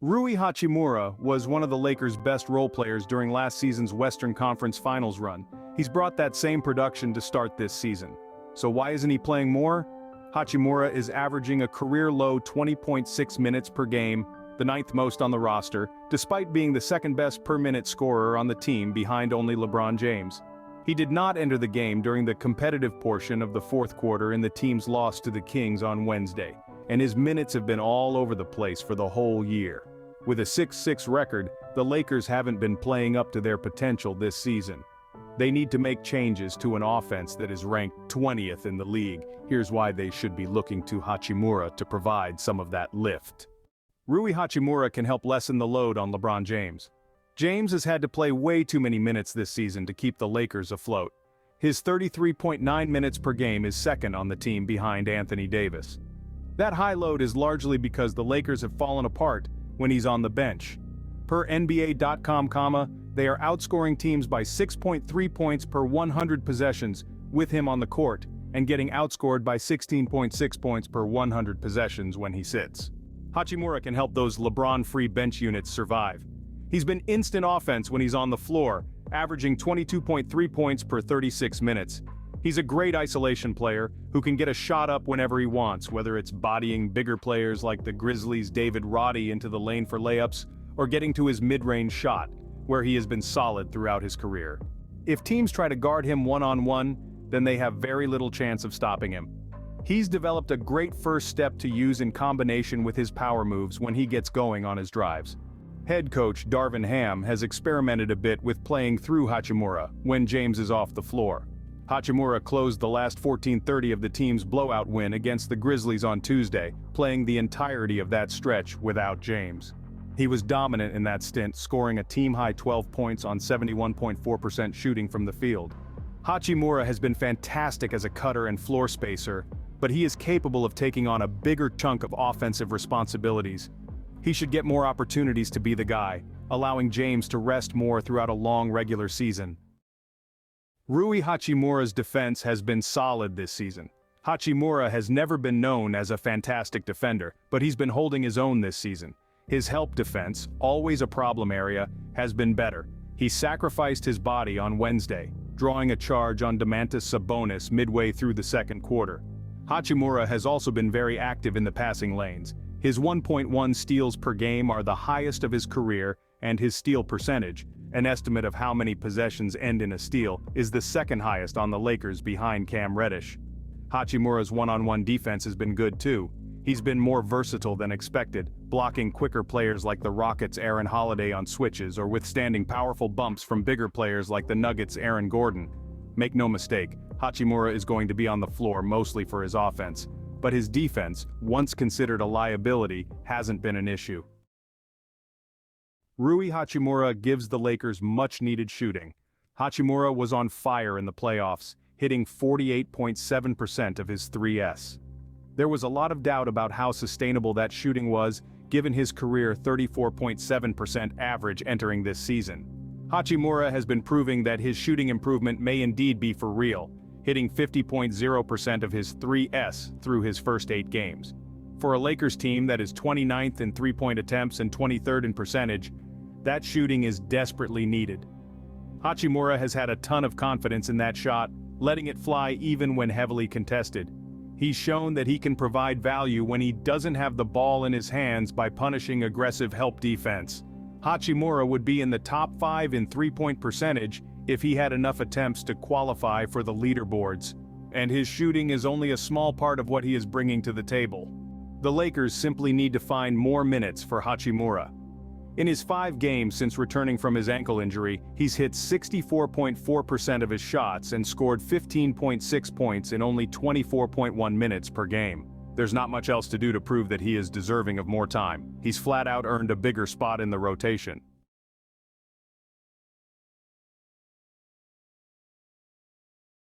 Rui Hachimura was one of the Lakers' best role players during last season's Western Conference Finals run. He's brought that same production to start this season. So why isn't he playing more? Hachimura is averaging a career-low 20.6 minutes per game, the ninth most on the roster, despite being the second-best per-minute scorer on the team behind only LeBron James. He did not enter the game during the competitive portion of the fourth quarter in the team's loss to the Kings on Wednesday, and his minutes have been all over the place for the whole year. With a 6-6 record, the Lakers haven't been playing up to their potential this season. They need to make changes to an offense that is ranked 20th in the league. Here's why they should be looking to Hachimura to provide some of that lift. Rui Hachimura can help lessen the load on LeBron James. James has had to play way too many minutes this season to keep the Lakers afloat. His 33.9 minutes per game is second on the team behind Anthony Davis. That high load is largely because the Lakers have fallen apart when he's on the bench. Per NBA.com, they are outscoring teams by 6.3 points per 100 possessions with him on the court, and getting outscored by 16.6 points per 100 possessions when he sits. Hachimura can help those LeBron-free bench units survive. He's been instant offense when he's on the floor, averaging 22.3 points per 36 minutes. He's a great isolation player who can get a shot up whenever he wants, whether it's bodying bigger players like the Grizzlies' David Roddy into the lane for layups, or getting to his mid-range shot, where he has been solid throughout his career. If teams try to guard him one-on-one, then they have very little chance of stopping him. He's developed a great first step to use in combination with his power moves when he gets going on his drives. Head coach Darvin Ham has experimented a bit with playing through Hachimura when James is off the floor. Hachimura closed the last 14:30 of the team's blowout win against the Grizzlies on Tuesday, playing the entirety of that stretch without James. He was dominant in that stint, scoring a team-high 12 points on 71.4% shooting from the field. Hachimura has been fantastic as a cutter and floor spacer, but he is capable of taking on a bigger chunk of offensive responsibilities. He should get more opportunities to be the guy, allowing James to rest more throughout a long regular season. Rui Hachimura's defense has been solid this season. Hachimura has never been known as a fantastic defender, but he's been holding his own this season. His help defense, always a problem area, has been better. He sacrificed his body on Wednesday, drawing a charge on Domantas Sabonis midway through the second quarter. Hachimura has also been very active in the passing lanes. His 1.1 steals per game are the highest of his career, and his steal percentage, an estimate of how many possessions end in a steal, is the second highest on the Lakers behind Cam Reddish. Hachimura's one-on-one defense has been good too. He's been more versatile than expected, blocking quicker players like the Rockets' Aaron Holiday on switches or withstanding powerful bumps from bigger players like the Nuggets' Aaron Gordon. Make no mistake, Hachimura is going to be on the floor mostly for his offense, but his defense, once considered a liability, hasn't been an issue. Rui Hachimura gives the Lakers much-needed shooting. Hachimura was on fire in the playoffs, hitting 48.7% of his 3s. There was a lot of doubt about how sustainable that shooting was, given his career 34.7% average entering this season. Hachimura has been proving that his shooting improvement may indeed be for real, hitting 50.0% of his 3s through his first 8 games. For a Lakers team that is 29th in three-point attempts and 23rd in percentage, that shooting is desperately needed. Hachimura has had a ton of confidence in that shot, letting it fly even when heavily contested. He's shown that he can provide value when he doesn't have the ball in his hands by punishing aggressive help defense. Hachimura would be in the top 5 in three-point percentage if he had enough attempts to qualify for the leaderboards. And his shooting is only a small part of what he is bringing to the table. The Lakers simply need to find more minutes for Hachimura. In his 5 games since returning from his ankle injury, he's hit 64.4% of his shots and scored 15.6 points in only 24.1 minutes per game. There's not much else to do to prove that he is deserving of more time. He's flat out earned a bigger spot in the rotation.